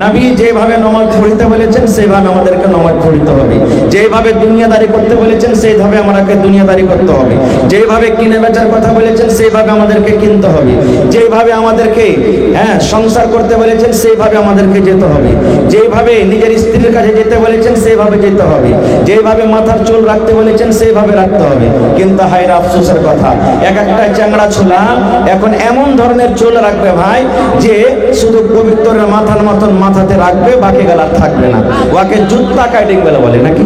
নবী যেভাবে নামাজ পড়তে বলেছেন সেভাবে আমাদেরকে নামাজ পড়তে হবে, যেভাবে দুনিয়াদারি করতে বলেছেন সেইভাবে আমাদেরকে দুনিয়াদারি করতে হবে, যেভাবে কিনে বেচার কথা বলেছেন সেইভাবে আমাদেরকে কিনতে হবে, যেভাবে আমাদেরকে সংসার করতে বলেছেন সেইভাবে আমাদেরকে যেতে হবে, যেভাবে নিজের স্ত্রীর কাছে যেতে বলেছেন সেইভাবে যেতে হবে, যেভাবে মাথার চুল রাখতে বলেছেন সেইভাবে রাখতে হবে। কিন্তু হায়রে আফসোসের কথা, এক একটা চ্যাংড়া ছোলা এখন এমন ধরনের চুল রাখবে ভাই যে শুধু পবিত্রের মাথার মতন মাথাতে রাখবে, বাকি গেলার থাকবে না। ওকে জুত্তা কাটিং বলে নাকি,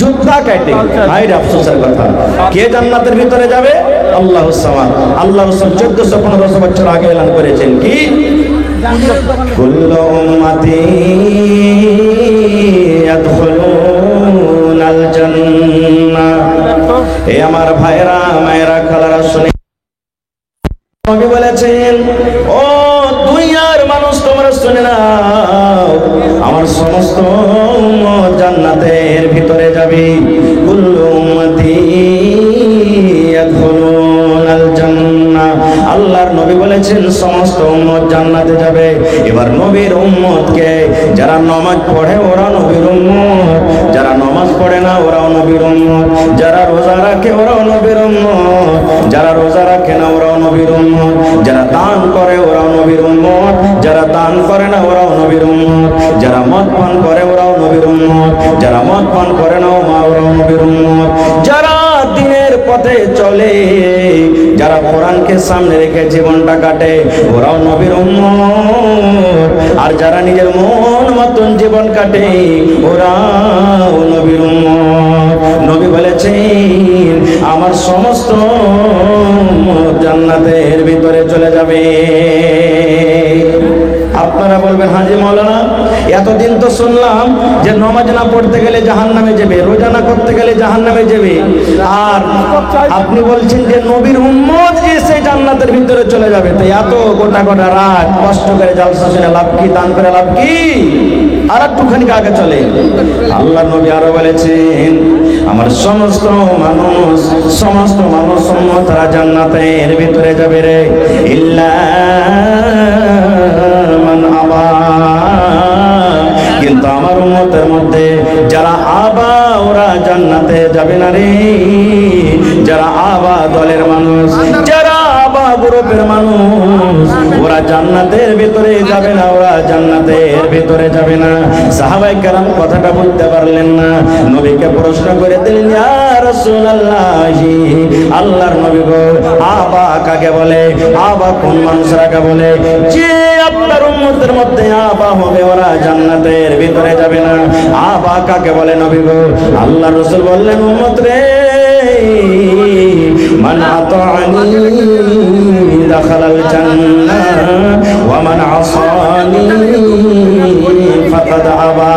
জুত্তা কাটিং। হায়রে আফসোসের কথা, কে জান্নাতের ভিতরে যাবে? আল্লাহু সামাদ। আল্লাহ রাসূল 1400-1500 বছর আগে এলান করেছেন কি, কুল্লু উম্মতি ইয়াদখুলুনাল জান্নাহ। এ আমার ভাইরা মায়েরা খালারা শুনে, নবী বলেছেন, ও দুনিয়ার মানুষ তোমরা শুনে নাও, আমার সমস্ত উম্মত জান্নাতের ভিতরে যাবে। কুল্লু উম্মতি ইয়াদখুলুনাল জান্নাহ। আল্লাহর নবী বলেছেন সমস্ত উম্মত জান্নাতে যাবে। এবার নবীর উম্মতকে, যারা নামাজ পড়ে ওরা নবীর উম্মত, যারা নামাজ পড়ে না ওরাও নবীর উম্মত, যারা রোজা রাখে ওরাও নবীর উম্মত, যারা রোজা রাখে না ওরাও নবীর উম্মত, যারা দান করে ওরাও নবীর উম্মত, যারা দান করে না ওরাও নবীর উম্মত, যারা মদ পান করে ওরাও নবীর উম্মত, যারা মদ পান করে না ওরাও নবীর উম্মত, যারা দিনের পথে চলে, যারা কোরআনকে সামনে রেখে জীবনটা কাটে ওরাও নবীর উম্মত, আর যারা নিজের মন মতন জীবন কাটে ওরাও নবীর উম্মত। নবী বলেছেন আমার সমস্ত উম্মত জান্নাতের ভিতরে চলে যাবে। আপনারা বলবেন হাজি মাওলানা, এতদিন তো শুনলাম যে নামাজ না পড়তে গেলে জাহান্নামে যাবে, রোজা না করতে গেলে জাহান্নামে যাবে, আর আপনি বলছেন যে নবীর উম্মত যে সেই জান্নাতের ভিতরে চলে যাবে। তো এত গোটা গোটা রাত কষ্ট করে জালসা শুনে লাভ কি, দান করে লাভ কি? আর একটুখানি আগে চলে আল্লাহ নবী আরো বলেছেন আমার সমস্ত মানুষ তারা জান্নাতের ভিতরে যাবে রে, ইল্লা মান আবা। কিন্তু আমার উম্মতের মধ্যে যারা আবা ওরা জান্নাতে যাবে না রে। যারা আবা দলের মানুষ, যারা আবা গ্রুপের মানুষ ওরা জান্নাতের ভিতরে যাবে না, ওরা জান্নাতের ভিতরে যাবে না। সাহাবায়ে কেরাম কথাটা বলতে পারলেন না, নবীকে প্রশ্ন করে দিলেন, ইয়া রাসূলুল্লাহ, আল্লাহর নবী গো, আবা কাকে বলে? আবা কোন মানুষরাকে বলে? যে আপনার উম্মতের মধ্যে আবা হবে ওরা জান্নাতের ভিতরে যাবে না। আবা কাকে বলে নবী গো? আল্লাহর রাসূল বললেন, উম্মত রে, মান আতাআনি দাখালাল জান্নাহ ওয়া মান আসানি ফাকাদ আবা।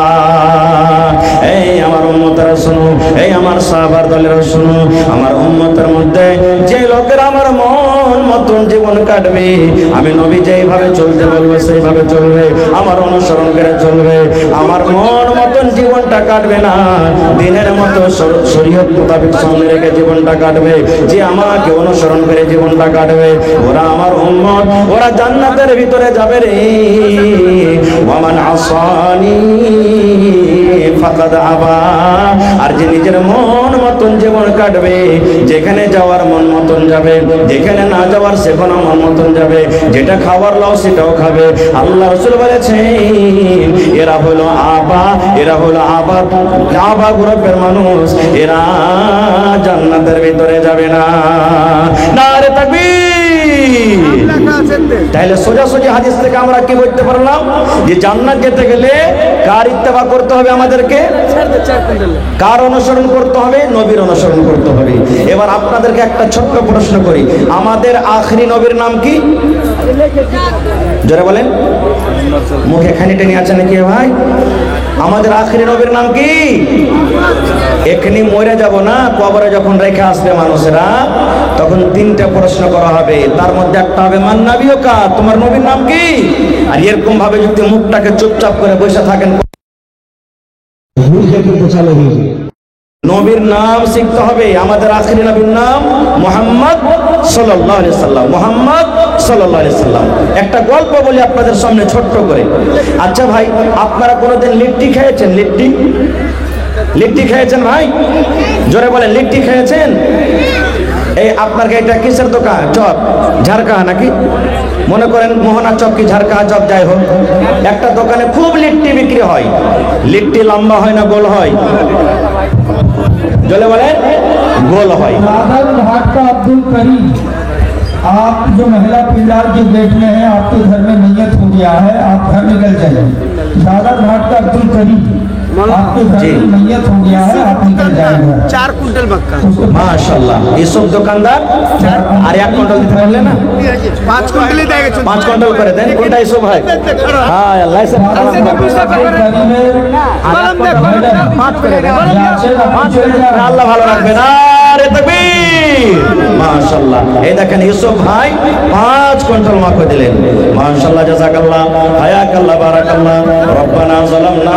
এই আমার উম্মতরা শুনো, এই আমার সাহাবার দলেরা শুনো, আমার উম্মতের মধ্যে যে লোকেরা আমার মন মতন জীবন কাটবে, আমি নবী যেইভাবে চলতে বলবো সেইভাবে চলবে, আমার অনুসরণ করে চলবে, আমার মন মতন জীবনটা কাটবে না, দিনের মতো শরীয়ত মোতাবেক সামনে রেখে জীবনটা কাটবে, যে আমাকে অনুসরণ করে জীবনটা কাটবে, ওরা আমার উম্মত, ওরা জান্নাতের ভিতরে যাবে রে। ওয়ামান আসানি ফাকাদ আবা। আর যে নিজের মন মতন জীবন কাটবে, যেখানে যাওয়ার মন মতন যাবে, যেখানে না যাওয়ার সেখানে মন মতন যাবে, যেটা খাবার লাও সেটাও খাবে। আল্লাহ রাসূল বলেছেন এরা হলো আবা, এরা হলো আবা গ্রুপের মানুষ, এরা জান্নাতের ভিতরে যাবে না। নারে তাকবীর। তাহলে সোজাসুজি হাদিস থেকে আমরা কি বলতে পারলাম যে জান্নাত যেতে গেলে কার ইত্তেবা করতে হবে? আমাদেরকে কার অনুসরণ করতে হবে? নবীর অনুসরণ করতে হবে। এবার আপনাদেরকে একটা ছোট্ট প্রশ্ন করি, আমাদের আখরি নবীর নাম কি? জোরে বলেন, মুখে খানি টেনে আছে নাকি ভাই? আমাদের আখরি নবীর নাম কি? এখনি মরে যাব না, কবরে যখন রেখে আসবে মানুষেরা, তখন তিনটা প্রশ্ন করা হবে, তার মধ্যে একটা হবে মান নাবিয়ুকা, তোমার নবীর নাম কি? আর এরকম ভাবে যদি মুখটাকে চুপচাপ করে বসে থাকেন, নবীর নাম শিখতে হবে। আমাদের আখেরি নবীর নাম মুহাম্মদ সাল্লাল্লাহু আলাইহি সাল্লাম, মুহাম্মদ সাল্লাল্লাহু আলাইহি সাল্লাম। একটা গল্প বলি আপনাদের সামনে ছোট্ট করে। আচ্ছা ভাই, আপনারা কোনোদিন লিট্টি খেয়েছেন? লিট্টি লিট্টি খেয়েছেন ভাই? জোরে বলেন, লিট্টি খেয়েছেন? এই আপনার এটা কিসের দোকান? চপ ঝাড়কা নাকি? মনে করেন মোহনা চপ কি ঝাড়কা চপ, যাই হোক, একটা দোকানে খুব লিট্টি বিক্রি হয়। লিট্টি লম্বা হয় না গোল হয়? জলে বলেন গোল হয়। घाट का अब्दुल करीम, आप जो महिला पिंडार के गेट में है, आपके घर में नियत हो गया है, आप घर निकल जाइए। दादा घाट का अब्दुल करीम, आपके घर में नियत हो गया है, आप निकल जाएंगे। 4 कुंटल मक्का माशाल्लाह। ইসব দোকানদার আর 1 কুইন্টাল দিতে পারলে না? 5 कुंटल ही देगा। 5 কুইন্টাল করে দেন। কোনটা ইসব ভাই? হ্যাঁ, আল্লাহ সে আল্লাহ ভালো রাখবে না। আরে তাকবীর, মাশাআল্লাহ। এই দেখেন ইউসুফ ভাই 5 কুইন্টাল মাকে দিলেন। মাশাআল্লাহ, জাযাকাল্লাহ, হায়াকাল্লাহ, বারাকাল্লাহ। রব্বানা যালামনা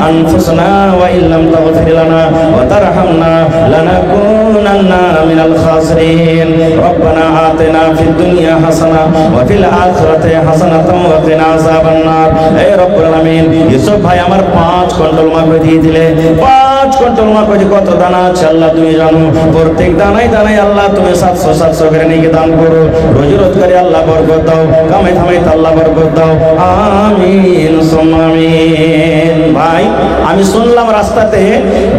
আনফুসানা ওয়া ইল্লাম তাগফির লানা ওয়া তারহামনা লানাকুনান্না মিনাল খাসিরিন। রব্বানা আতিনা ফিদ দুনিয়া হাসানা ওয়া ফিল আখিরাতি হাসানাতাও ওয়া কিনা আযাবান নার। হে রব্বুল আলামিন, ইউসুফ ভাই আমার 5 কুইন্টাল মাকে দিয়ে দিলে। 5 কুইন্টাল মাকে কত দানা আছে আল্লাহ তুমি জানো। প্রত্যেক দানায় দানায় আল্লাহ তুমি 700 করে নিয়ে দান করো। রোজি রোজগারে আল্লাহ বরকত দাও, কামাই ধামাই আল্লাহ বরকত দাও। আমিন সুম্মা আমিন। ভাই, আমি শুনলাম রাস্তাতে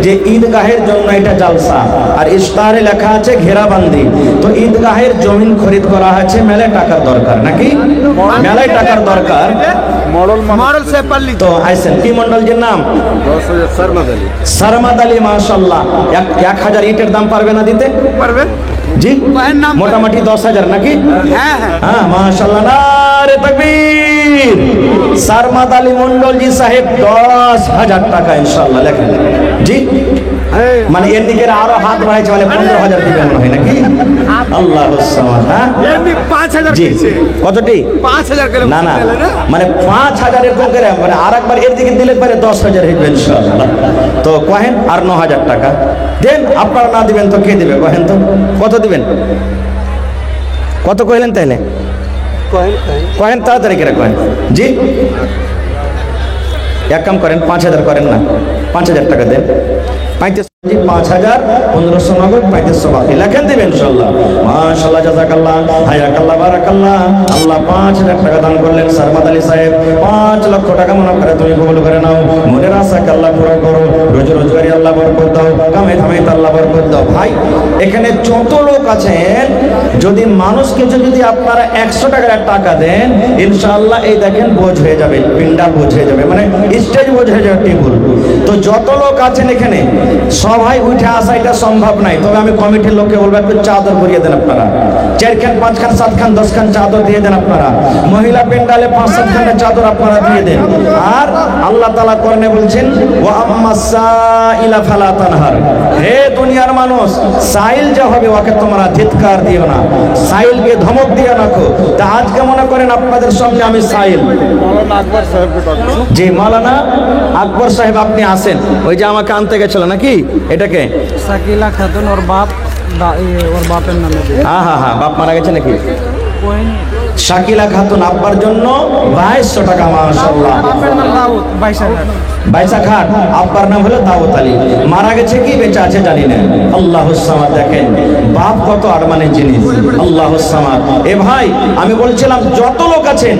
যে ঈদগাহের জন্য এটা জালসা, আর ইশতারে লেখা আছে ঘেরাবান্দি। তো ঈদগাহের জমিন খরিদ করা হয়েছে, মেলায় টাকার দরকার নাকি? মেলায় টাকার দরকার। मॉडल से पल्ली তো আইসেন কি মন্ডলজির নাম? 10,000 सरमद अली সারমাদ আলী। মাশাআল্লাহ, 1000 ইটের দাম পারবে না দিতে? পারবে জি, ভাইয়ের নাম মোটামুটি 10,000 নাকি? হ্যাঁ হ্যাঁ হ্যাঁ, মাশাআল্লাহ, নারে তাকবীর। সারমাদ আলী মন্ডলজি সাহেব 10,000 টাকা ইনশাআল্লাহ লেখেন। জি, মানে এর দিকে আরো হাত বাড়াইছে, মানে 15,000 দিবেন মনে হয় নাকি? আল্লাহুস সামাদ। হ্যাঁ এমনি 5,000 জি, দিয়েছে। কতটি? 5,000 করে না না, বলতে গেলে না? মানে 5,000 এরকম করে, মানে আরেকবার এর দিকে দিলে পরে 10,000 হইবে ইনশাআল্লাহ। তো কহেন আর 9,000 টাকা দেন। আপনারা না দিবেন তো কে দিবে কহেন তো? কত দিবেন? কত কইলেন তাইলে? কহেন তাড়াতাড়ি করে কহেন। জি, এক কাম করেন, 5,000 করেন না, 5,000 টাকা দেন। 5,000, 1500 নগদ, 3500 বাকি লেখেন দিবেন ইনশাআল্লাহ। মাশাআল্লাহ, জাযাকাল্লাহ, হায়াকাল্লাহ, বারাকাল্লাহ। আল্লাহ 5,000 টাকা দান করলেন সারমাদ আলী সাহেব। 5 লক্ষ টাকা মনে করে তুমি কবুল করে নাও। মনের আশাকে আল্লাহ পুরো করো। রোজ রোজগারি আল্লাহ বরকত দাও, কামে ধামে আল্লাহ বরকত দাও। ভাই, এখানে যত লোক আছেন, যদি মানুষকে যদি আপনারা 100 টাকার টাকা দেন, ইনশাআল্লাহ এই দেখেন বোঝ হয়ে যাবে, পিন্ডা বোঝ হয়ে যাবে, মানে স্টেজ বোঝ হয়ে যাবে, টেবিল। তো যত লোক আছেন এখানে সবাই উঠে আসা এটা সম্ভব নাই। তবে আমি কমিটির লোককে বলবো একটু চাদর ভরিয়ে দেন আপনারা। 4 খান, 5 খান, 7 খান, 10 খান চাদর দিয়ে দেন আপনারা। মহিলা পেন্ডালে 5-7 খানের চাদর আপনারা দিয়ে দেন। আর আল্লাহ তাআলা কোরআনে বলছেন, ওয়া আম্মাসাইলা ফালা তানহার। হে দুনিয়ার মানুষ, সাইল যা হবে ওকে তোমরা ধিক্কার দিও না, সাইলকে ধমক দিয়ে রাখো। তা আজকে মনে করেন আপনাদের সামনে আমি সাইল। জি, মাওলানা আকবর সাহেব আপনি আসেন। ওই যে আমাকে আনতে গেছিল নাকি? এটাকে শাকিলা খাতুন ওর বাপের নামে। হ্যাঁ হ্যাঁ হ্যাঁ, বাপ মারা গেছে নাকি? শাকিলা খাতুন আব্বার জন্য 2200 টাকা। মাশাআল্লাহ, বাপের নাম দাউদ, 22,000। বাইসা খাট, আব্বার নাম হলো দাউদ আলী। মারা গেছে কি বেঁচে আছে জানি না। আল্লাহুস সামাদ। দেখেন বাপ কত আরমানের জিনিস। আল্লাহুস সামাদ। এ ভাই, আমি বলছিলাম যত লোক আছেন,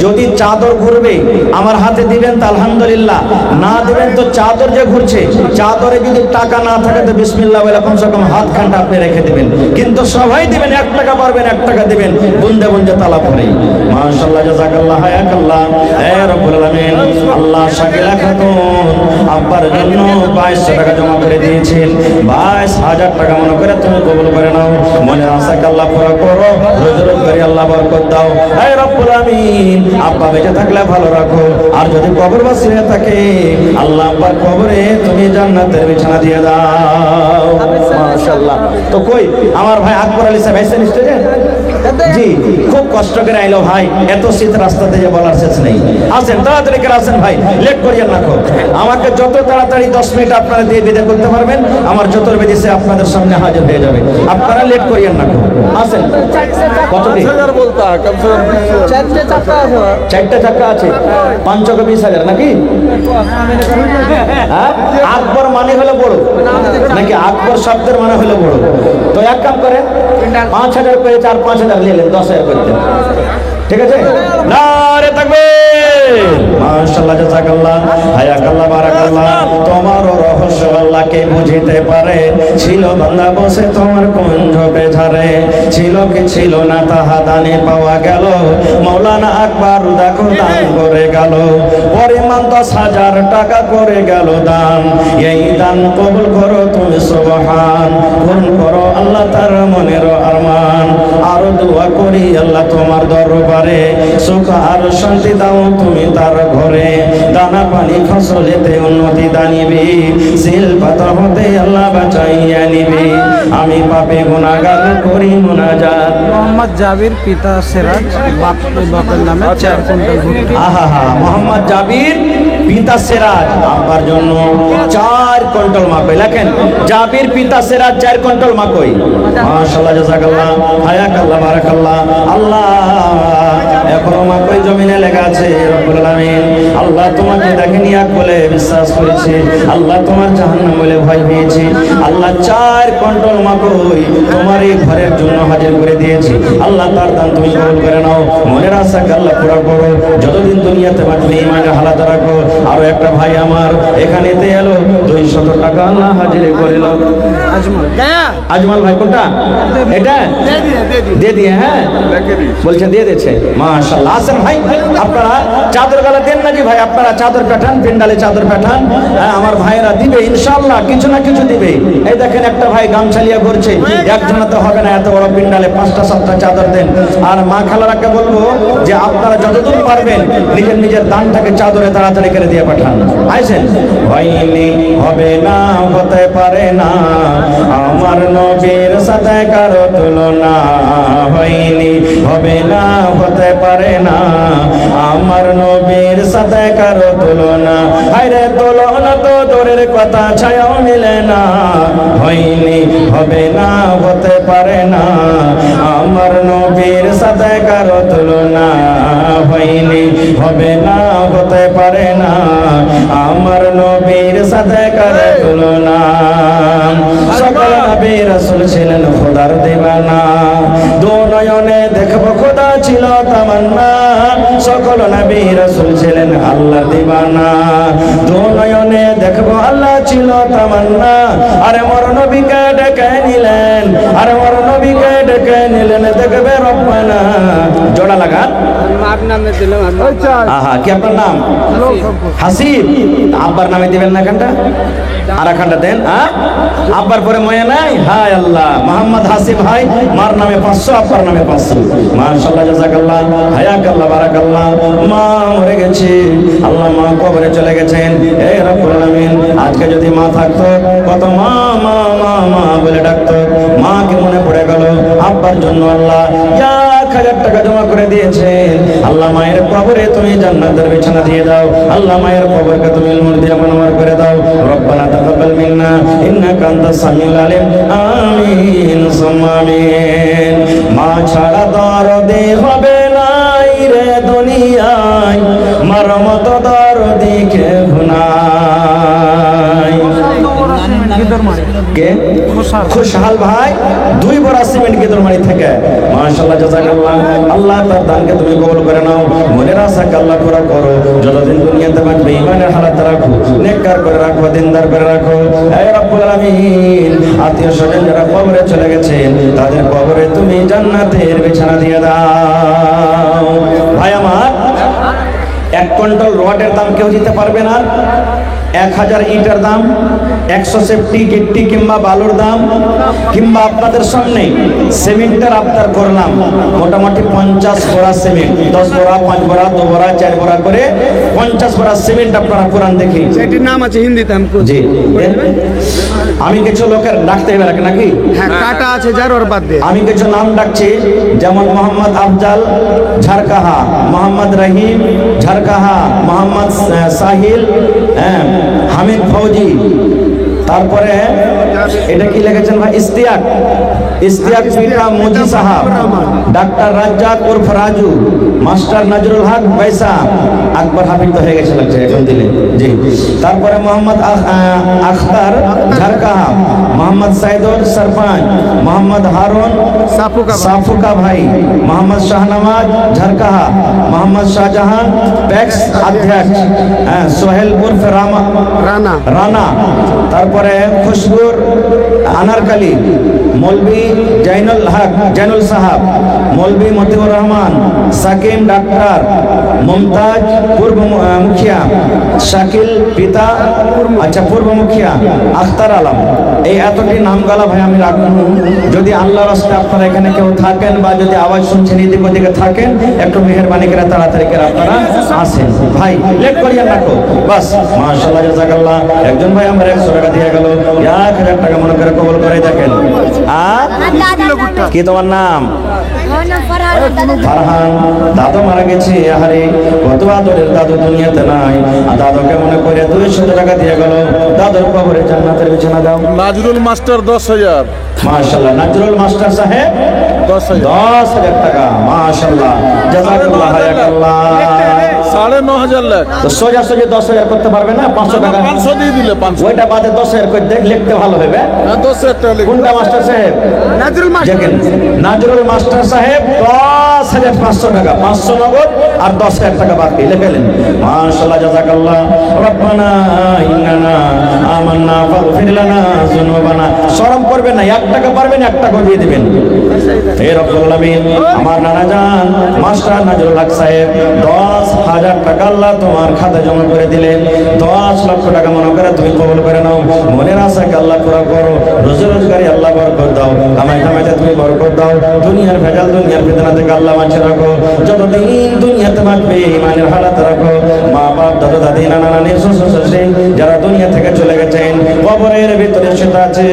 যদি চাদর ঘুরবে আমার হাতে দিবেন তো আলহামদুলিল্লাহ, না দিবেন তো চাদর যে ঘুরছে, চাদরে যদি টাকা না থাকে তো বিসমিল্লাহ বলে কমসে কম হাত খানটা আপনি রেখে দিবেন। কিন্তু সবাই দিবেন, 1 টাকা পারবেন 1 টাকা দিবেন, বুন্দে বুন্দে তালা পড়ে। মাশাআল্লাহ, জাযাকাল্লাহ, হায়াকাল্লাহ। হে রব্বুল আলামিন, আল্লাহ শাকিলা খাতুন আব্বার জন্য 2200 টাকা জমা করে দিয়েছেন। 22,000 টাকা মনে করে তুমি কবুল করে নাও। মনে আশাকে আল্লাহ পুরো করো, রোজ রোজ করে আল্লাহ বরকত দাও। হে রব্বুল আমিন, আব্বা বেঁচে থাকলে ভালো রাখো, আর যদি কবরবাসী হয়ে থাকে আল্লাহ আব্বার কবরে তুমি জান্নাতের বিছানা দিয়ে দাও। মাশাআল্লাহ। তো কই আমার ভাই আকবর আলী সাহেব আইসেন স্টেজে? জি খুব কষ্ট করে আইলো ভাই, এত শীত রাস্তাতে যে বলার শেষ নেই। আসেন তাড়াতাড়ি করে আসেন ভাই, লেট করিয়েন না। আমাকে যত তাড়াতাড়ি 10 মিনিট আপনারা দিয়ে বিদায় করতে পারবেন, আমার যত বেশি সে আপনাদের সামনে হাজির হয়ে যাবে। আপনারা লেট করিয়েন না। আসেন। কত দিন? 5,000 बोलता है कम से कम 4 চাকা আছে 4টা চাকা আছে, 5 চকে 20,000 নাকি? হ্যাঁ? আকবর মানে হলো বড় নাকি আকবর শব্দের মানে হলো বড়? তো এক কাম করেন, 5,000 করে 4-5,000 নিয়ে নেন, 10,000 করে দেন। ঠিক আছে? নারে তাকবীর, মাশাআল্লাহ, জাযাকাল্লাহ, হায়াকাল্লাহ, বারাকাল্লাহ। তোমার রহস্য আল্লাহকে বুঝিতে পারে। ছিল বান্দা বসে তোমার কুঞ্জ বেঝারে, ছিল কি ছিল না তাহা দানে পাওয়া গেল। মাওলানা আকবর দেখো দান করে গেল, পরিমাণ 10,000 টাকা করে গেল দান। এই দান কবুল করো তুমি সুবহান, পূরণ করো আল্লাহ তার মনের আরমান। আরো দোয়া করি আল্লাহ তোমার দরবারে, সুখ আর শান্তি দাও তুমি তার ঘরে। দানা পানি ফসলেতে উন্নতি দানিবি, সিল পাতা হতে আল্লাহ বাঁচাইয়া নিবি। আমি পাপে গুনাহগার করি মুনাজাত। মোহাম্মদ জাবির, পিতা সিরাজ, বাপের নামে 4 কুইন্টাল ভুট্টা। আহা, মোহাম্মদ জাবির, পিতা সিরাজ, আব্বার জন্য 4 কুইন্টাল মাকই। লেখেন জাবির পিতা সিরাজ 4 কুইন্টাল মাকই। মাশাআল্লাহ, জাযাকাল্লাহ, হায়াকাল্লাহ, বারাকাল্লাহ। আল্লাহ এখনো মাকই জমিনে লেখা আছে। রব্বুল আলামিন, আল্লাহ তোমাকে দেখেনি এক বলে বিশ্বাস করেছি, আল্লাহ তোমার জাহান্নাম বলে ভয় পেয়েছি। আল্লাহ 4 কুইন্টাল মাকই তোমার এই ঘরের জন্য হাজির করে দিয়েছি। আল্লাহ তার দান তুমি কবুল করে নাও। মনের আশাকে আল্লাহ পুরা করো। যতদিন দুনিয়াতে বাঁচবে ইমানের হালাত রাখো। আরো একটা ভাই আমার এখানেতে এলো, 200 টাকা আল্লাহ হাজির করিল। আজমল আজমাল ভাই কোনটা? এটা দিয়ে দিয়ে, হ্যাঁ বলছে দিয়ে দিয়েছে। মাশাআল্লাহ, আসেন ভাই আপনারা চাদর গালা দেন নাকি ভাই? আপনারা চাদর পাঠান, পেন্ডালে চাদর পাঠান। হ্যাঁ, আমার ভাইরা দিবে ইনশাআল্লাহ, কিছু না কিছু দিবে। এই দেখেন একটা ভাই গামছালিয়া করছে, একজনে তো হবে না, এত বড় পেন্ডালে 5টা 7টা চাদর দেন। আর মা খালারাকে বলবো যে আপনারা যতদূর পারবেন নিজের নিজের দানটাকে চাদরে তাড়াতাড়ি করে দিয়ে পাঠান। আইছেন? হয়নি, হবে না, হতে পারে না, আমার নবীর সাথে কারো তুলনা। হয়নি, হবে না, হতে পারে না, আমার নবীর সাথে কারো তুলনা। হায়রে তুলনা তো দূরের কথা, ছায়াও মিলে না। হয়নি, হবে না, হতে পারে না, আমার নবীর সাথে কারো তুলনা। হয়নি, হবে না, হতে পারে না, আমার নবীর সাথে কারো তুলনা। সকল নবী রাসূল ছিলেন খোদার দিওয়ানা, দু নয়নে দেখবো খোদা ছিল তামান্না। সকল নবী রাসূল ছিলেন আল্লাহর দিওয়ানা, দু নয়নে দেখবো আল্লাহ ছিল তামান্না। আরে মোর নবীকে ডেকে নিলেন, আরে মোর নবীকে ডেকে নিলেন, দেখবে রব্বানা। জোড়া লাগান। মার নামে দিলাম। আহা, কি আপনার নাম? হাসিব। আব্বার নামে দিবেন না এখানটা? আর এখানটা দেন। আব্বার পরে ময়া নাই? হায় আল্লাহ, মোহাম্মদ হাসিব ভাই, মার নামে 500, আব্বার নামে 500। মাশাআল্লাহ, জাযাকাল্লাহ, হায়াকাল্লাহ, বারাকাল্লাহ। মা মরে গেছে, আল্লাহ মা কবরে চলে গেছেন। হে রব্বুল আলামিন, আজকে যদি মা থাকতো কত মা মা মা মা বলে ডাকতো। মাকে মনে পড়ে গেল, আব্বার জন্য আল্লাহ 1,000 টাকা জমা করে দিয়েছেন। আল্লাহ মায়ের কবরে তুমি জান্নাতের বিছানা দিয়ে দাও। আল্লাহ মায়ের কবরকে তুমি নূর দিয়ে মনোমর করে দাও। রব্বানা তাকাব্বাল মিন্না ইন্নাকা আনতাস সামিউল আলিম। আমিন সুম্মা আমিন। মা ছাড়া দরদি হবে নাই রে দুনিয়ায়, মার মতো দরদি কেউ নাই। কে? খুশহাল ভাই, 2 বড় সিমেন্ট গিদরমারি থেকে। মাশাআল্লাহ, জাযাকাল্লাহ, আল্লাহ তার দানকে তুমি কবুল করে নাও। মনের আশাকে আল্লাহ পুরা করো। যতদিন দুনিয়াতে বাঁচবে ঈমানের হালাত রাখো, নেককার করে রাখো, দিনদার করে রাখো। হে রব্বুল আলামিন, আত্মীয় স্বজন যারা কবরে চলে গেছেন তাদের কবরে তুমি জান্নাতের বিছানা দিয়ে দাও। ভাই আমার, 1 কুইন্টাল রডের দাম কেউ দিতে পারবে না। 1000 ইটের দাম, 100 সেফটি গিট্টি কিংবা বালুর দাম, কিংবা আপনাদের সামনে সিমেন্টের আবদার করলাম মোটামুটি 50 বড়া সিমেন্ট, 10 বড়া, 5 বড়া, 2 বড়া, 4 বড়া করে 50 বড়া সিমেন্ট আপনারা কোরআন দেখি। এটির নাম আছে হিন্দিতে, আমি জি আমি কিছু লোকের ডাকতে হবে নাকি? হ্যাঁ কাটা আছে যার ওর বাদ দিয়ে আমি কিছু নাম ডাকছি, যেমন মোহাম্মদ আফজাল ঝাড়কাহা, মোহাম্মদ রহিম ঝাড়কাহা, মোহাম্মদ সাহিল, হ্যাঁ, হামিদ ফৌজি, তারপরে এটা কি লিখেছেন ভাই? ইস্তিয়াক, ইস্তিয়াক পিতা মুজি সাহাব, ডাক্তার রাজ্জাক উর্ফ রাজু, মাস্টার নজরুল হক পয়সা, আকবর হাফিজ তো হয়ে গেছে লাগছে এখন দিলে, জি। তারপরে মোহাম্মদ আখতার ঝাড়কাহা, মোহাম্মদ সাইদুল সরপঞ্চ, মোহাম্মদ হারুন সাফুকা ভাই, মোহাম্মদ শাহনওয়াজ ঝাড়কাহা, মোহাম্মদ শাহজাহান প্যাক্স অধ্যক্ষ, সোহেল উর্ফ রানা রানা, তারপরে খুশবুর আনারকালি, মৌলভী জাইনুল সাহাব, মৌলভী মতিউর রহমান, সাকিম ডাক্তার, মুমতাজ পূর্ব মুখিয়া, শাকিল পিতা, আচ্ছা পূর্ব মুখিয়া, আখতার আলম। এই এতটি নামগালা ভাই আমি রাখবো। যদি আল্লাহর রাস্তায় আপনারা এখানে কেউ থাকেন বা যদি আওয়াজ শুনছেন এদিক ওদিকে থাকেন, একটু মেহেরবানি করে তাড়াতাড়ি করে আপনারা আসেন ভাই, লেট করিয়া রাখো বাস। মাশাআল্লাহ জাযাকাল্লাহ। একজন ভাই আমার 100 টাকা দিয়ে গেল, 1000 টাকা মনে করে কবুল করে দেখেন। কি তোমার নাম? ফারহান। দাদু মারা গেছে, আহারে কত আদরের দাদু দুনিয়াতে নাই। আর দাদুকে মনে করে 200 টাকা দিয়ে গেল, দাদুর কবরে জান্নাতের বিছানা দাও। নাজরুল মাস্টার 10,000। মাশাআল্লাহ। নাজরুল মাস্টার সাহেব 10,000 টাকা। মাশাআল্লাহ জাযাকাল্লাহ হায়াকাল্লাহ। 9,500 লাখ। তো সোজা সোজা 10,000 করতে পারবে না? 500 টাকা 500 দিয়ে দিলে 500। ওইটা বাদে 10,000 করে দেখ, লিখতে ভালো হবে। হ্যাঁ 10,000 টাকা লিখুন। কোনটা মাস্টার সাহেব? নাজরুল দেখেন, নাজরুল মাস্টার সাহেব 10,500 টাকা, 500 নগদ আর 10,000 টাকা বাকি লিখলেন। মাশাআল্লাহ জাযাকাল্লাহ। রব্বানা ইন্নানা আমান্না ফাগফির লানা যুনুবানা। শরম করবেন না, 1 টাকা পারবেন 1 টাকা দিয়ে দিবেন। হে রব্বুল আলামিন, আমার নানা জান মাস্টার নাজরুল হক সাহেব 10,000 টাকা আল্লাহ তোমার খাতায় জমা করে দিলেন। 10 লক্ষ টাকা মনে করে তুমি কবুল করে নাও। মনের আশাকে আল্লাহ পুরা করো, রোজি রোজগারি আল্লাহ বরকত দাও, কামাই কামাইতে তুমি বরকত দাও, দুনিয়ার ভেজাল দুনিয়ার ফিতনা থেকে আল্লাহ বাঁচিয়ে রাখো। যতদিন দুনিয়াতে বাঁচবে ইমানের হালাত রাখো। মা বাপ দাদা দাদি নানা নানি শ্বশুর শাশুড়ি যারা দুনিয়া থেকে চলে গেছেন, কবরের ভিতরে সেটা আছে।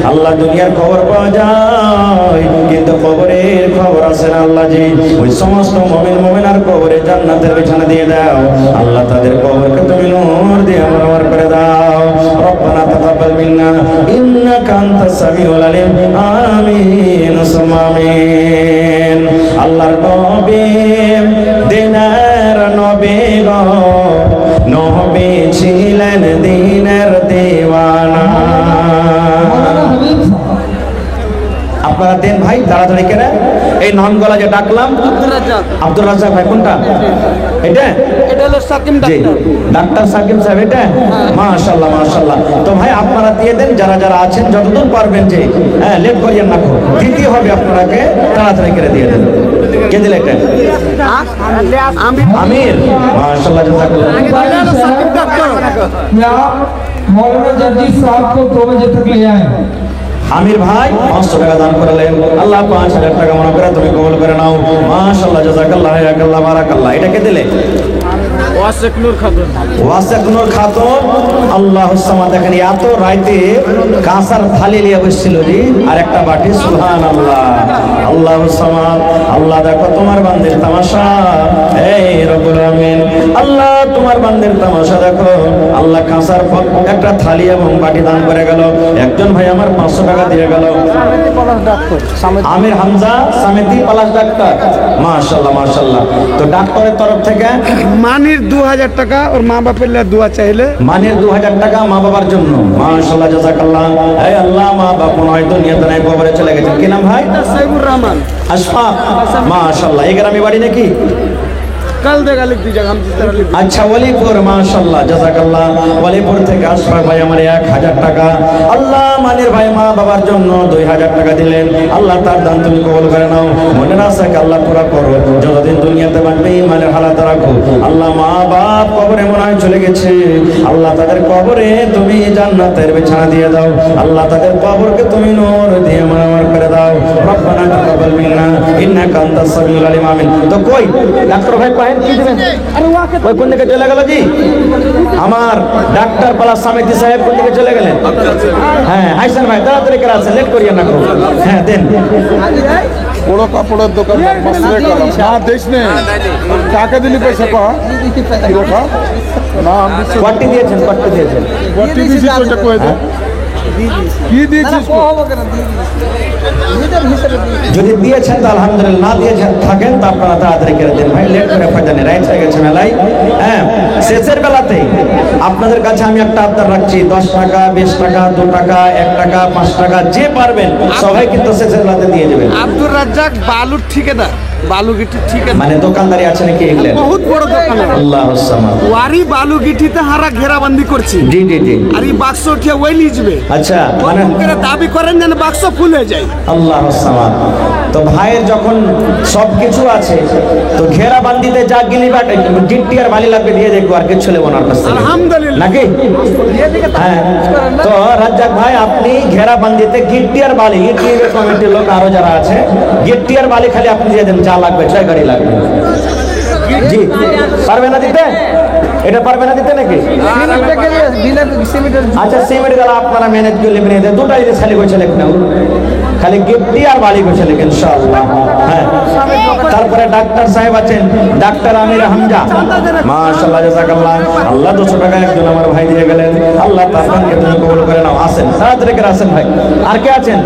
আল্লাহ দুনিয়ার খবর পাওয়া যায় কিন্তু কবরের খবর আছে না আল্লাহ জি। ওই সমস্ত মুমিন মুমিনার কবরে জান্নাতের বিছানা দিয়ে দাও আল্লাহ, তাদের কবরকে তুমি নূর দিয়ে আমার করে দাও। রব্বানা তাকাব্বাল মিন্না ইন্নাকা আনতাস সামিউল আলিম। আমিন সুম্মা আমিন। আল্লাহর নবী দিনের নবী গো, নবী ছিলেন দিনের দিওয়ানা। আপনারা দেন ভাই তাড়াতাড়ি করে। এই নামগুলা যে ডাকলাম, আব্দুর রাজ্জাক ভাই কোনটা? এটা হলো সাকিম জি, ডাক্তার সাকিব সাহেব এটা। মাশাআল্লাহ মাশাআল্লাহ। তো ভাই আপনারা দিয়ে দেন, যারা যারা আছেন যতদূর পারবেন, যে হ্যাঁ লেট করিয়েন না, দিতে হবে আপনাকে, তাড়াতাড়ি করে দিয়ে দেন। কে দিলে এটা? আমির। মাশাআল্লাহ জাযাকাল্লাহ। मौलाना जगदीश साहब को 2 बजे तक ले आए। আমির ভাই 500 টাকা দান করলেন, আল্লাহ 5,000 টাকা মনে করে তুমি কবুল করে নাও। মাশাআল্লাহ জাযাকাল্লাহ হায়াকাল্লাহ বারাকাল্লাহ। এটা কে দিলে? ওয়াসিক নূর খাতুন। ওয়াসিক নূর খাতুন। আল্লাহুস সামাদ। দেখেন এত রাইতে কাঁসার থালি নিয়ে বসছিল জি, আর একটা বাটি। সুবহানাল্লাহ। আল্লাহুস সামাদ। আল্লাহ দেখো তোমার বান্দির তামাশা। এই রব্বুল আমিন, আল্লাহ তোমার বান্দির তামাশা দেখো। আল্লাহ কাঁসার একটা থালি এবং বাটি দান করে গেল। একজন ভাই আমার 500 টাকা দিয়ে গেল। আমির হামজা সামেতি পলাশ ডাক্তার। মাশাআল্লাহ মাশাআল্লাহ। তো ডাক্তারের তরফ থেকে মানির 2,000 টাকা ওর মা বাপের লে দোয়া চাইলে। মানের 2,000 টাকা মা বাবার জন্য। মাশাআল্লাহ জাযাকাল্লাহ। এই আল্লাহ মা বাপ নয় দুনিয়াতে নাই, কবরে চলে গেছেন। কি নাম ভাই? সাইবুর রহমান আশফাক। মাশাআল্লাহ। এই গ্রামে বাড়ি নাকি? कल देगा लिख दीजिएगा हम जिस तरह लिख আচ্ছা ওয়ালিপুর। মাশাআল্লাহ জাযাকাল্লাহ। ওয়ালিপুর থেকে আশফাক ভাই আমার 1,000 টাকা। আল্লাহ মানের ভাই মা বাবার জন্য 2,000 টাকা দিলেন। আল্লাহ তার দান তুমি কবুল করে নাও। মনের আশাকে আল্লাহ পুরা করো, যতদিন দুনিয়াতে বাঁচবে ইমানের হালাত রাখো। আল্লাহ মা বাপ কবরে মনে হয় চলে গেছে, আল্লাহ তাদের কবরে তুমি জান্নাতের বিছানা দিয়ে দাও, আল্লাহ তাদের কবরকে তুমি নূর দিয়ে মারমার করে দাও। রব্বানা তাকাব্বাল মিন্না ইন্নাকা আনতাস সামিউল আলিম। আমিন। তো কই ডাক্তার ভাই পাহেন কি দিবেন? ওই কোন দিকে চলে গেল জি? আমার ডাক্তার পালা সমিতি সাহেব কোন দিকে চলে গেলেন? হ্যাঁ আইসেন ভাই, তাড়াতাড়ি করে আসেন, লেট করিয়েন না। হ্যাঁ দেন। বড় কাপড়ের দোকান না দেশ নেই, টাকা দিলি পয়সা পাওয়া না। কোয়াটি দিয়েছেন, কোয়াটি দিয়েছেন। কি দিয়েছিস? যদি দিয়েছেন তো আলহামদুলিল্লাহ, না দিয়েছেন থাকেন তো আপনারা তাড়াতাড়ি করে দেন ভাই, লেট করে ফায়দা নেই, রাইট হয়ে গেছে মেলায়। হ্যাঁ শেষের বেলাতে আপনাদের কাছে আমি একটা আবদার রাখছি, 10 টাকা 20 টাকা 2 টাকা 1 টাকা 5 টাকা যে পারবেন সবাই কিন্তু শেষের বেলাতে দিয়ে দেবেন। আব্দুর রাজ্জাক বালুর ঠিকাদার, বালু গিটির ঠিকাদার, মানে দোকানদারি আছে নাকি এগুলেন? বহুত বড় দোকান। আল্লাহুস সামাদ। ওয়ারি বালু গিটিতে হারা ঘেরাবন্দি করছি। জি জি জি। আর এই বাক্স উঠিয়ে ওই লিজবে। আচ্ছা মানে করে দাবি করেন যেন বাক্স ফুল হয়ে যায়। আল্লাহুস সামাদ। তো ভাইয়ের যখন সবকিছু আছে তো ঘেরা বান্দিতে যা গিলিবাট গিট্টি আর বালি লাগবে দিয়ে দেখবো, আর কিছু নেবো না ওর কাছ থেকে। আলহামদুলিল্লাহ। নাকি? হ্যাঁ। তো রাজ্জাক ভাই আপনি ঘেরা বান্দিতে গিট্টি আর বালি, গিট্টি কমিটির লোক আরো যারা আছে, গিট্টি আর বালি খালি আপনি দিয়ে দেন, যা লাগবে 6 গাড়ি লাগবে। জি পারবে না দিতে? এটা পারবে না দিতে নাকি? আচ্ছা সিমেন্ট দ্বারা আপনারা ম্যানেজ করে নেবেন, এদের দুটাই যে খালি গোছা লেখেন, খালি গিফটি আর বালি গোছা লেখেন ইনশাআল্লাহ। হ্যাঁ তারপরে ডাক্তার সাহেব আছেন, ডাক্তার আমির হামজা, মাশাআল্লাহ জাযাকাল্লাহ। আল্লাহ 200 টাকা একজন আমার ভাই দিয়ে গেলেন, আল্লাহ তার দানকে তুমি কবুল করে নাও। আসেন তাড়াতাড়ি করে আসেন ভাই। আর কে আছেন?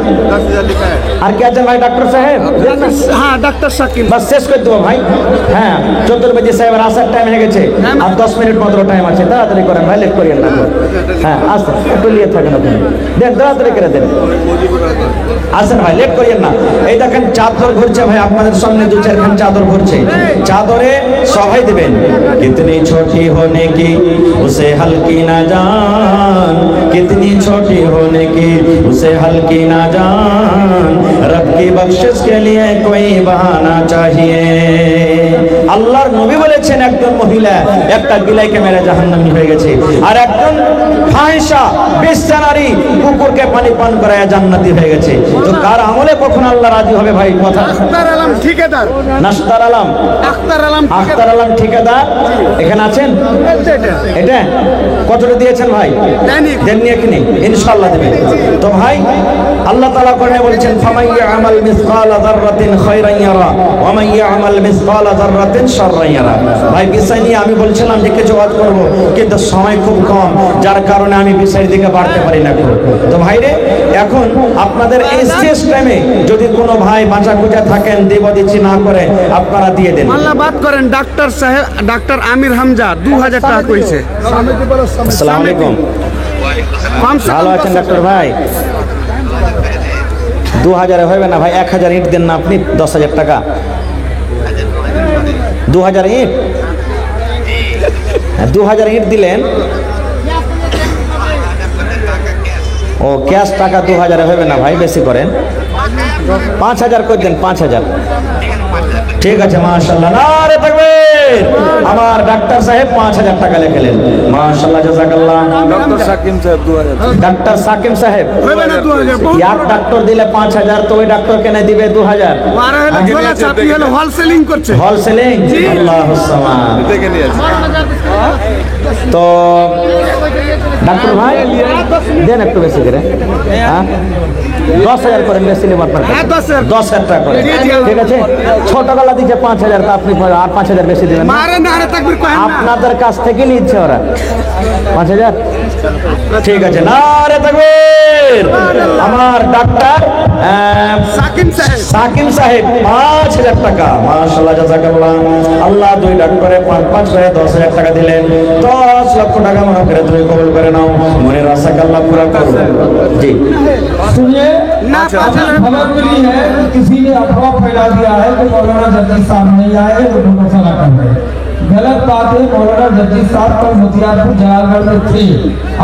আর কে আছেন ভাই? ডাক্তার সাহেব। হ্যাঁ ডাক্তার শাকিল। বাস শেষ করে দেবো ভাই। হ্যাঁ 14 বাজে সাহেবের আসার টাইম হয়ে গেছে, আর 10 মিনিট মাত্র টাইম আছে, তাড়াতাড়ি করেন ভাই, লেট করিয়েন না। হ্যাঁ আসেন, একটু নিয়ে থাকেন আপনি, দেন তাড়াতাড়ি করে দেন। আসেন ভাই, লেট করিয়েন না। এই দেখেন চাদর ঘুরছে ভাই, আপনাদের সামনে 2-4 খান চাদর ঘুরছে, চাদরে সবাই দিবেন। কিতনি ছোটি হোনে কি উসে হালকি না জান, কিতনি ছোটি হোনে কি উসে হালকি না জান, রব কি বখশিশ কে লিয়ে কোই বাহানা চাহিয়ে। আল্লাহর নবী বলেছেন একজন মহিলা একটা বিলাইকে মেরে জাহান্নামী হয়ে গেছে, আর একজন ফাহিশা বেশ্যা নারী কুকুরকে পানি পান করায় জান্নাতি হয়ে গেছে। তো কার আমলে কখন আল্লাহ রাজি হবে ভাই? কথা আখতার আলম ঠিকাদার। নাস্তার আলম, আখতার আলম আখতার আলম ঠিকাদার এখানে আছেন? এটা কতটা দিয়েছেন ভাই? দেননি এখানে? ইনশাআল্লাহ দেবেন। তো ভাই আল্লাহ তাআলা কোরআনে বলছেন ফামান ইয়ামাল মিসকালা যাররাতিন খায়রান ইয়ারা ওয়া মান ইয়ামাল মিসকালা যাররাতিন শাররান ইয়ারা। ভাই বিষয় নিয়ে আমি বলছিলাম যে কিছু ওয়াজ করব, কিন্তু সময় খুব কম, যার কারণে আমি বিষয়ের দিকে বাড়তে পারি না। তো ভাইরে এখন আপনাদের এই শেষ টাইমে যদি কোনো ভাই বাঁচা খুঁজা থাকেন দেব দিচ্ছি না করে আপনারা দিয়ে দেন। আল্লাহ বাদ করেন ডাক্তার সাহেব, ডাক্তার আমির হামজা 2000 টাকা কইছে। আসসালামু আলাইকুম। ভালো আছেন ডাক্তার ভাই? 2000 হবে না ভাই, 1000 ইট দেন না আপনি, 10,000 টাকা। 2000 ইট, 2000 ইট দিলেন। ও ক্যাশ টাকা 2000 হবে না ভাই, বেশি করেন, 5000 করে দেন, 5000। ঠিক আছে মাশাআল্লাহ, নারে তাকবীর। আমার ডাক্তার সাহেব 5000 টাকা লিখলেন, মাশাআল্লাহ জাযাকাল্লাহ। ডক্টর সাকিম সাহেব 2000। ডাক্তার সাকিম সাহেব হবে না 2000। এক ডাক্তার দিলে 5000, তো ওই ডাক্তার কেন দিবে 2000? আর হলো ঝোলা চাপি হলো হোলসেলিং করছে। হোলসেলিং, আল্লাহুস সামাদ। দেখে নিয়ে আসি। তো ডাক্তার ভাই দেন একটু বেশি করে, হ্যাঁ 10,000 করেন, বেশি নেব আপনার কাছে। হ্যাঁ 10,000 10,000 টাকা করে, ঠিক আছে। ছোটবেলা দিচ্ছে 5000, তা আপনি আর 5000 বেশি দিবেন না? মারে না আরে তাকবীর কয় না। আপনাদের কাছ থেকে নিচ্ছে ওরা 5000। ঠিক আছে, নারে তাকবীর। আমার ডাক্তার সাকিম সাহেব, সাকিম সাহেব 5000 টাকা, মাশাআল্লাহ জাযাকাল্লাহ। আল্লাহ 2 ডাক্তারে 5 করে 10,000 টাকা দিলেন, 10 লক্ষ টাকা মনে করে তুমি কবুল করে নাও, মনের আশাকে আল্লাহ পুরা করুন। জি सुनिए ना खबर मिली है कि किसी ने अफवाह फैला दिया है कि मौलाना जज्जी साहब नहीं आए, वो मसला कर रहे हैं। गलत बात है, मौलाना जज्जी साहब कल मुतियारपुर जलालगढ़ में थे,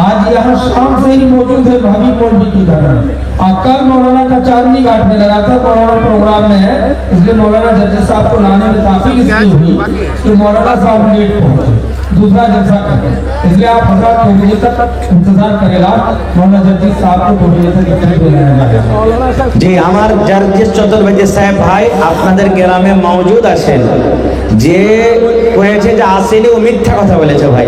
आज यहाँ शाम से ही मौजूद है भाभी मौलवी की तरह। और कल मौलाना का चांदनी घाट में लगा था, मौलाना प्रोग्राम में है, इसलिए मौलाना जज्जी साहब को लाने में काफी इसलिए हुई कि मौलाना साहब लेट पहुंचे। दूसरा जलसा करें, इसलिए आप हजरत 2 बजे तक इंतजार करेगा। मौलाना जगदीश साहब को 2 बजे तक इंटरव्यू लेने जाएगा। জি আমার জার্জিস চতুর্বেদী সাহেব ভাই আপনাদের গ্রামে মওজুদ আছেন, যে কয়েছে যে আসেনি ও মিথ্যা কথা বলেছে ভাই,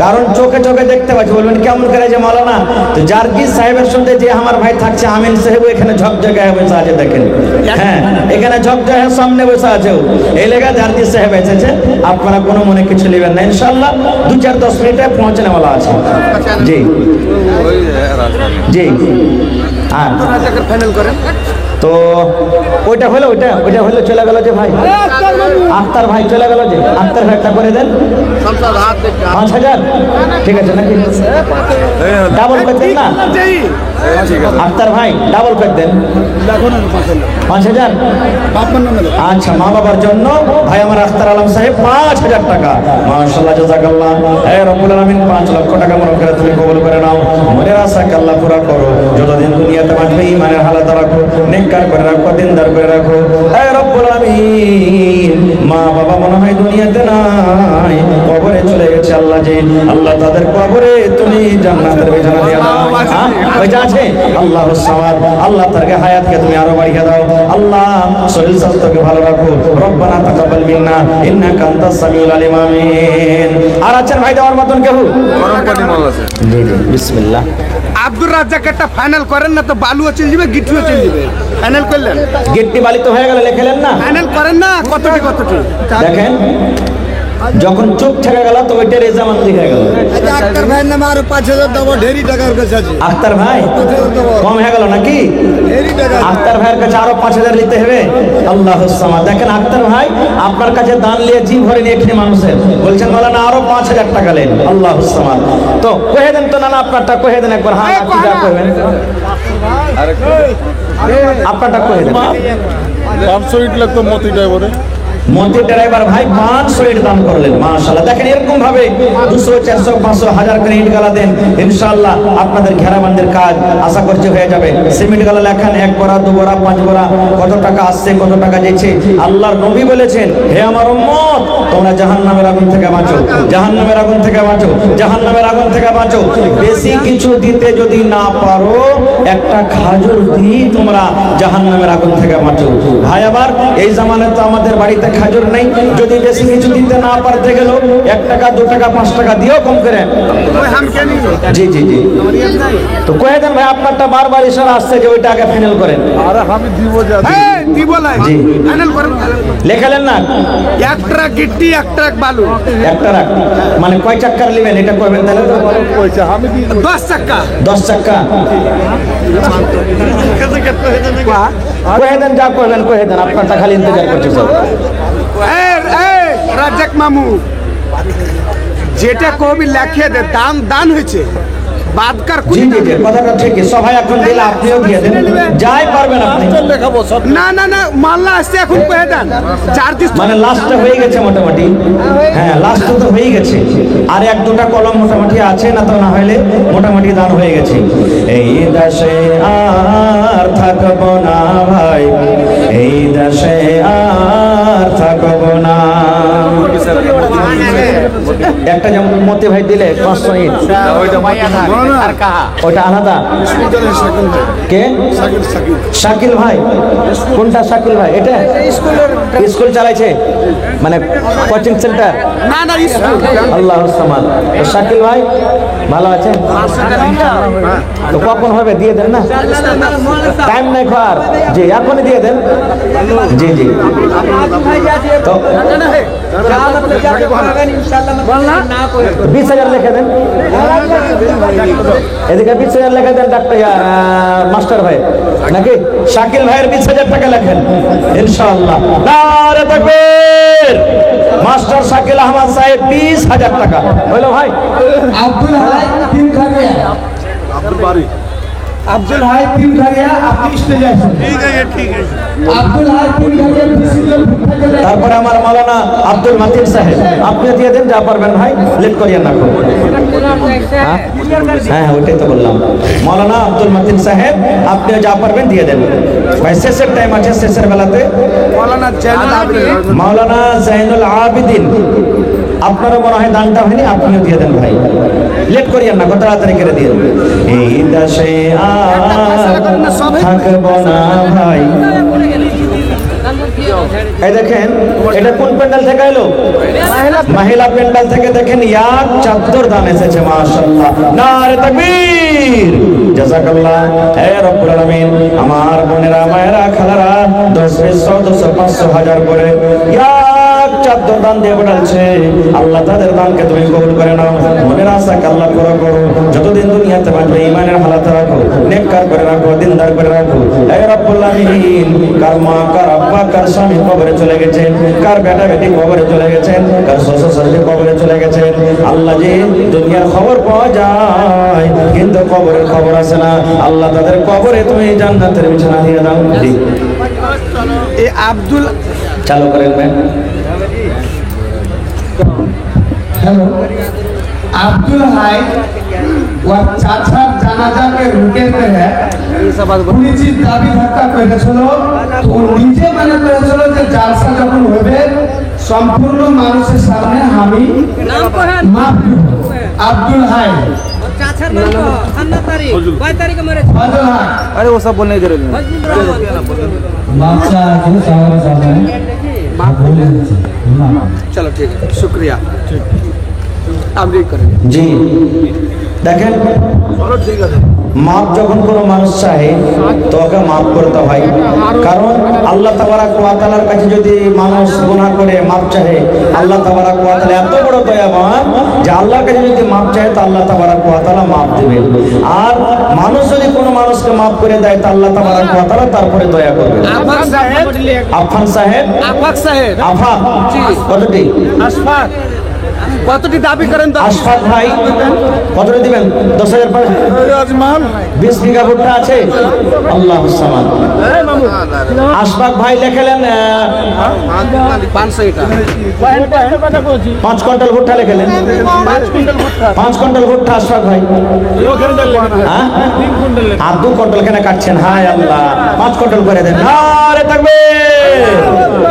কারণ চোখে চোখে দেখতে পাচ্ছি। বলবেন কেমন করে যে মাওলানা, তো জার্জিস সাহেবের সঙ্গে যে আমার ভাই থাকছে আমিন সাহেব এখানে ঝকঝকায় বসে আছে, দেখেন হ্যাঁ এখানে ঝকঝকায় সামনে বসে আছে, এই লেগা জার্জিস সাহেব এসেছে। আপনারা কোনো মনে কিছু নেবেন না, ইনশাআল্লাহ 2-4-10 মিনিটে পৌঁছানে वाला আছে। জি জি হ্যাঁ ফাইনাল করেন। তো ওইটা হলো, ওইটা হলো, চলে গেল যে ভাই আক্তার ভাই চলে গেল, যে আক্তার ভাই একটা করে দেন 5,000, ঠিক আছে নাকি? ডাবল করে দেন না আক্তার ভাই, ডাবল করে দেন 5,000। আচ্ছা, মা বাবার জন্য ভাই আমার আখতার আলম সাহেব 5,000 টাকা। মাশাআল্লাহ, জাযাকাল্লাহ। হে রব্বুল আলামিন 5 লক্ষ টাকা মনে করে তুমি কবুল করে নাও, মনের আশাকে আল্লাহ পুরা করো, যতদিন দুনিয়াতে বাঁচবে ঈমানের হালাত রাখো, নেককার করে রাখো, দিনদার করে রাখো। হে রব্বুল আলামিন, মা বাবা মনে হয় দুনিয়াতে নাই, কবরে চলে গেছে আল্লাহ, যে আল্লাহ তাদের কবরে তুমি জান্নাতের বিছানা দিয়ে দাও। ওইটা আছে আল্লাহুস সামাদ, আল্লাহ তারকে হায়াতকে তুমি আরো বাড়িয়ে দাও। আল্লাহ শরীর স্বাস্থ্যকে ভালো রাখো। রব্বানা তাকাব্বাল মিন্না ইন্নাকা আনতাস সামিউল আলিম, আমিন। আর আছেন ভাই দেওয়ার মতন কেউ? গরম পানি মাল আছে। জি জি বিসমিল্লাহ। আব্দুর রাজ্জাক একটা ফাইনাল করেন না, তো বালুও চলে যাবে, গিট্টিও চলে যাবে। ফাইনাল করলেন, গিট্টি বালি তো হয়ে গেল, লেখলেন না? ফাইনাল করেন না, কতটি দেখেন যখন চোখ ঠেকে গেল তো ওইটা রেজামান্দি হয়ে গেল। আক্তার ভাইয়ের নামে আরো 5,000 দেবো, ঢেরি টাকার কাছে আছে। আক্তার ভাই কম হয়ে গেল নাকি? আক্তার ভাইয়ের কাছে আরো 5,000 নিতে হবে। আল্লাহুস সামাদ। দেখেন আক্তার ভাই আপনার কাছে দান নিয়ে জি ভরে নিয়ে এখানে মানুষের বলছেন মাওলানা আরো 5,000 টাকা নেন। আল্লাহুস সামাদ। তো কহে দেন তো, না আপনারটা কহে দেন একবার। হ্যাঁ আপনি যা করবেন আপনারটা কহে দেন। 500 ইট লাগতো মতি ড্রাইভারে। মন্ত্রী ড্রাইভার ভাই 500 ইট দান করলেন, মাশাআল্লাহ। দেখেন এরকম ভাবে 200, 400, 500, 1000 করে ইট গালা দেন, ইনশাআল্লাহ আপনাদের ঘেরাবান্দির কাজ আশা করছি হয়ে যাবে। সিমেন্ট গালা লেখান 1 বড়া 2 বড়া 5 বড়া, কত টাকা আসছে কত টাকা যাচ্ছে। আল্লাহর নবী বলেছেন, হে আমার উম্মত তোমরা জাহান্নামের আগুন থেকে বাঁচো, জাহান্নামের আগুন থেকে বাঁচো, জাহান্নামের আগুন থেকে বাঁচো। বেশি কিছু দিতে যদি না পারো, একটা খাজুর দিয়ে তোমরা জাহান্নামের আগুন থেকে বাঁচো। ভাই আবার এই জামানায় তো আমাদের বাড়িতে খাজুর নেই, যদি বেশি কিছু দিতে না পারতে গেল 1 টাকা 2 টাকা 5 টাকা দিও কম করে। জি জি জি, তো কয়ে দেন ভাই আপনারটা বারবার ইশারা আসছে যে ওইটা আগে ফাইনাল করেন। আরে আমি দিব যা দিব লাই জি ফাইনাল করেন। লেখালেন না? 1 ট্রাক গিট্টি 1 ট্রাক বালু, একটা রাখ মানে কয় চাক্কার নেবেন এটা করবেন তাহলে তো? পয়সা আমি দিব 10 চাকা 10 চাক্কা কয়ে দেন, যা করবেন কয়ে দেন, আপনারটা খালি ইন্তজার করছে সব। রাজ্জাক মামু যেটা কবি লেখে দে, দান দান হয়েছে বাদকার জি জি জি, কথাটা ঠিকই। সবাই এখন দিলে আপনিও দিয়ে দেন, যাই পারবেন আপনি। দেখাবো সব। না না না, মাল্লা আসছে এখন কয়ে দেন। 4 দিন মানে লাস্টটা হয়ে গেছে মোটামুটি, হ্যাঁ লাস্টটা তো হয়ে গেছে, আর 1-2টা কলম মোটামুটি আছে, না তো না হইলে মোটামুটি দান হয়ে গেছে। এই দেশে আর থাকবো না ভাই, এই দেশে আর থাকবো না। একটা যেমন মতি ভাই দিলে 500 ইট, ওইটা আলাদা। কে? শাকিল ভাই। কোনটা শাকিল ভাই? এটা স্কুল চালাইছে মানে কোচিং সেন্টার? না না স্কুল। আল্লাহুস সামাদ। শাকিল ভাই ভালো আছে তো কখন হবে দিয়ে দেন না, টাইম নাই খার। জি এখনই দিয়ে দেন। জি জি, তো 20,000 লিখে দেন, এদিকে 20,000 লিখে দেন ডাক্তার মাস্টার ভাই নাকি শাকিল ভাইয়ের 20,000 টাকা লেখেন ইনশাআল্লাহ। নারে তাকবীর। মাস্টার শাকিল আহমদ সাহেব 20,000 টাকা হলো ভাই। আব্দুল হাই তিন খারিয়া, আব্দুল হাই তিন খারিয়া, আপনি স্টেজে আসুন। ঠিক আছে ঠিক আছে। আব্দুল হাই তিন খারিয়া বিসমিল্লাহ। তারপরে আমার মাওলানা আব্দুল মাতিন সাহেব, আপনি দিয়ে দেন যা পারবেন ভাই, লেট করিয়েন না। হ্যাঁ ওইটাই তো বললাম। মৌলানা আব্দুল মতিন সাহেব, আপনিও যা পারবেন দিয়ে দেবেন ভাই। শেষের টাইম আছে, শেষের বেলাতে মাওলানা জাইনুল আবিদিন, আপনারও মনে হয় দানটা হয়নি, আপনিও দিয়ে দেন ভাই, লেট করিয়েন না, কত তাড়াতাড়ি করে দিয়ে দেন। এই দাসে থাকবো না ভাই। এই দেখেন এটা কোন প্যান্ডেল থেকে এলো? মহিলা প্যান্ডেল থেকে। দেখেন ইয়ার চাদর দান এসেছে, মাশাআল্লাহ, নারে তাকবীর, জাযাকাল্লাহ। হে রব্বুল আলামিন, আমার বোনেরা, মায়েরা, খালারা 10, 20, 100, 200, 500, 1000 করে ইয়ার চাদর দান দিয়ে বলছে, আল্লাহ তাদের দানকে তুমি কবুল করে নাও। মনের আশা আল্লাহ পুরো করো। যতদিন দুনিয়াতে বাঁচবে ঈমানের হালাতে রাখো, নেককার করে রাখো, দিনদার করে রাখো। হে রব্বুল আলামিন, কার মা, কার আব্বা, কার স্বামী কবরে চলে গেছেন, কার বেটা বেটি কবরে চলে গেছেন, কার শ্বশুর শাশুড়ি কবরে চলে গেছেন। আল্লাহ যে দুনিয়ার খবর পাওয়া যায় কিন্তু কবরের খবর আসে না, আল্লাহ তাদের কবরে তুমি জান্নাতের বিছানা দিয়ে দাও। জি এই আব্দুল চালু করেন ম্যাম। हेलो, अब्दुल हाई वह चाचा জানাজা के रुके पे है, পুলিশ দাবি ধাক্কা করেছিল। তো নিজে মানে করেছিল যে জালসা যখন হবে সম্পূর্ণ মানুষের সামনে আমি মাফ দিব। আব্দুল হাই চাচার নাম তো খান্না তারিখ 22 তারিখে মেরে আব্দুল হাই अरे वो सब बोलने की जरूरत नहीं। বাচ্চা আছে সামনে সামনে মাফ বলে দিচ্ছি। চলো ঠিক আছে, শুক্রিয়া। আপনি করেন। জি দেখেন, মাপ যখন কোনো মানুষ চাহে তো ওকে মাফ করতে হয়। কারণ আল্লাহ তাবারাক ওয়া তাআলার কাছে যদি মানুষ গুনাহ করে মাপ চাহে, আল্লাহ তাবারাক ওয়া তাআলা এত বড় দয়াবান যে আল্লাহর কাছে যদি মাপ চাহে তো আল্লাহ তাবারাক ওয়া তাআলা মাপ দিবেন। আর মানুষ যদি কোনো মানুষকে মাফ করে দেয় তো আল্লাহ তাবারাক ওয়া তাআলা তারপরে দয়া করবেন। আফাক সাহেব, আফান সাহেব, আফাক সাহেব, আফা কতটি? আশফাক কতটি দাবি করেন? আশফাক ভাই কতটি দিবেন? 10,000 পাবেন। 20 বিঘা ভুট্টা আছে। আল্লাহ সামান। আশফাক ভাই লেখলেন 500 এটা 5 কুইন্টাল ভুট্টা লেখলেন। 5 কুইন্টাল ভুট্টা আশফাক ভাই। হ্যাঁ? আর 2 কুইন্টাল কেন কাটছেন? হায় আল্লাহ, 5 কুইন্টাল করে দেন। নারে তাকবীর,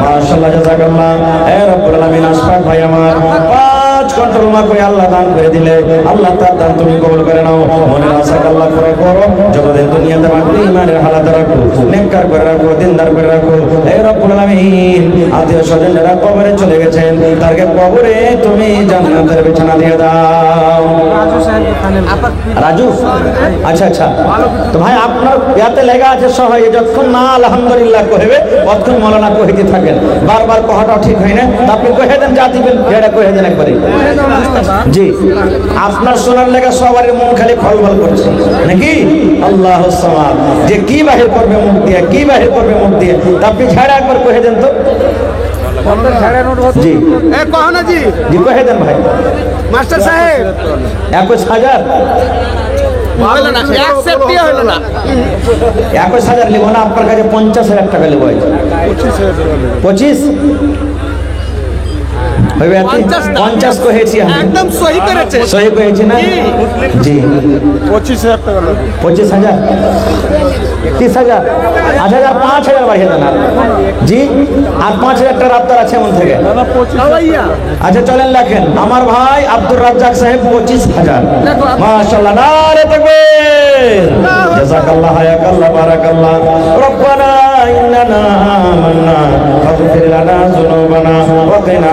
মাশাআল্লাহ, জাযাকাল্লাহ। হে রব্বুল আলামিন, আশফাক ভাই আমার 5 কুইন্টাল মা করে আল্লাহ দান করে দিলে, আল্লাহ তার দান তুমি কবুল করে নাও। মনের আশা আল্লাহ পুরো করো। যতদিন দুনিয়াতে বাঁচবে ঈমানের হালাতে রাখো, নেককার করে রাখো, দিনদার করে রাখো। হে রব্বুল আলামিন, আত্মীয় স্বজনেরা কবরে চলে গেছেন, তারকে কবরে তুমি জান্নাতের বিছানা দিয়ে দাও। রাজু, আচ্ছা আচ্ছা, তো ভাই আপনার ইয়াতে লেগা আছে সবাই, যতক্ষণ না আলহামদুলিল্লাহ কইবে ততক্ষণ মৌলানা কইতে থাকেন। বারবার কথাটা ঠিক হয় না, তা আপনি কহে দেন, যা দিবেন যেটা কহে দেন একবারে। জি, আপনার শোনার লেগে সবার মন খালি খলবল করছে নাকি? আল্লাহ সামাদ, যে কি বাহির করবে মুখ দিয়ে, কি বাহির করবে মুখ দিয়ে, তা আপনি ঝাড়া একবার কহে দেন তো। জি এ কহনা জি, জি কহে দেন ভাই। মাস্টার সাহেব 21,000 হইল না, অ্যাকসেপ্টই হইল না। 21,000 লিখো না, আপনার কাছে 50,000 টাকা লিখো। 25 হইবে? 50 কহেছি আমি, একদম সহি করেছে। সহি কহেছি না? জি 25,000 টাকা 25,000 30,000 8,000 5,000 বাড়িয়ে দেন। আর জি, আর 5,000 টাকা আপনার আছে এমন থেকে। আচ্ছা চলেন লেখেন, আমার ভাই আব্দুর রাজ্জাক সাহেব 25,000। মাশাআল্লাহ, নারে তাকবীর, জাযাকাল্লাহ, হায়াকাল্লাহ, বারাকাল্লাহ। রব্বানা ইন্নানা আমান্না ফাগফির লানা যুনুবানা ওয়া কিনা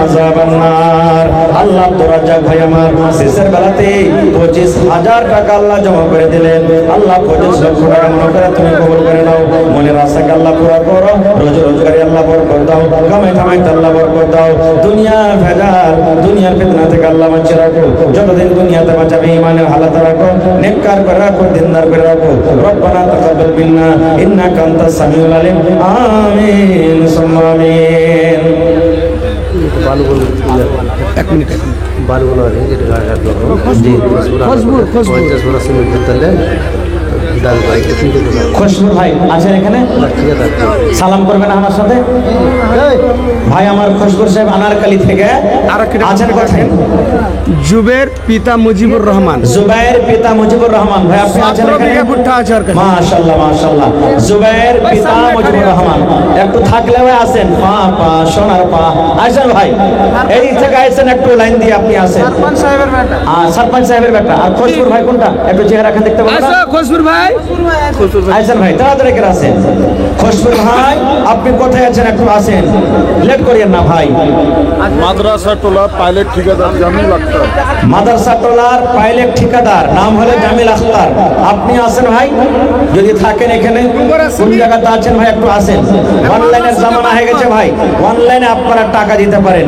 আযাবান নার। আল্লাহ আব্দুর রাজ্জাক ভাই আমার শেষের বেলাতে 25,000 টাকা আল্লাহ জমা করে দিলেন। আল্লাহ 25 লক্ষ টাকা মনে করে তুমি কবুল করে নাও। মনের আশাকে আল্লাহ পুরো করো, রোজগারে আল্লাহ বরকত দাও, কামাই কামাইতে আল্লাহ বরকত দাও। দুনিয়ার ভেজাল, দুনিয়ার ফিতনা থেকে আল্লাহ বাঁচিয়ে রাখো। যতদিন দুনিয়াতে বাঁচাবে ঈমানের হালাতে রাখো, নেককার করে রাখো, দিনদার করে রাখো। রব্বানা তাকাব্বাল মিন্না ইন্নাকা আনতাস সামিউল আলিম। আমিন সুম্মা আমিন। বালুগুলো আছে যেটা জি খুশবুর ভাই আছেন এখানে? সালাম করবেন আমার সাথে। ভাই আমার খুশবুর সাহেব আনারকালি থেকে আছেন কোথায়? জুবের পিতা মুজিবুর রহমান। জুবাইর পিতা মুজিবুর রহমান ভাই আপনি আছেন 17 এখানে? বিঘা ভুট্টা আছে ওর কাছে। মাশাআল্লাহ মাশাআল্লাহ। জুবাইর পিতা মুজিবুর রহমান একটু থাকলে ভাই আছেন। পা পা সোনার পা আছেন ভাই, এই থেকে আছেন একটু লাইন দিয়ে আপনি আছেন। সরপঞ্চ সাহেবের বেটা। আর খুশবুর ভাই কোনটা? একটু চেহারা খান দেখতে পাবেন? আসো খুশবুর ভাই। আছেন ভাই, তাড়াতাড়ি করে আসেন। খুশবুর ভাই আপনি কোথায় আছেন? একটু আসেন, লেট করিয়েন না ভাই। মাদ্রাসা টোলা পাইলট ঠিকাদার জামিল আক্তার। মাদ্রাসা টোলার পাইলট ঠিকাদার, নাম হলো জামিল আখতার। আপনি আসেন ভাই, যদি থাকেন এখানে। কোন জায়গাতে আছেন ভাই? একটু আসেন। অনলাইনের জামানা হয়ে গেছে ভাই, অনলাইনে আপনারা টাকা দিতে পারেন।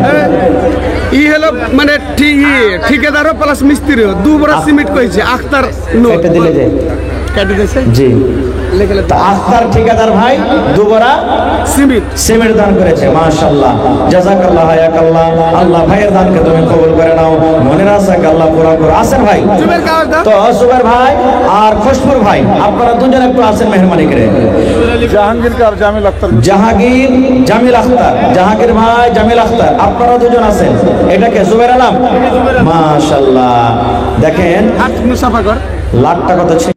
ই হলো মানে ঠিকাদারও প্লাস মিস্ত্রিও দু বড় সিমেন্ট কইছে আখতার নো এটা দিলে যে কেটে দিয়েছে জি, তা আখতার ঠিকাদার ভাই দুবরা সিমেন্ট। সিমেন্ট দান করেছে। মাশাআল্লাহ, জাযাকাল্লাহ হায়াকাল্লাহ। আল্লাহ ভাইয়ের দানকে তুমি কবুল করে নাও, মনের আশাকে আল্লাহ পুরা করো। আসেন ভাই। জুবের কাগজ দাও। তো জুবের ভাই আর খুশবুর ভাই আপনারা দুজন একটু আসেন মেহরবানি করে। জাহাঙ্গীর কার জামিল আক্তার। জাহাঙ্গীর জামিল আখতার, জাহাঙ্গীর ভাই জামিল আখতার আপনারা দুজন আছেন। এটাকে জুবের আলম। মাশাআল্লাহ, দেখেন হাত মুসাফা কর। লাখটা কত ছিল?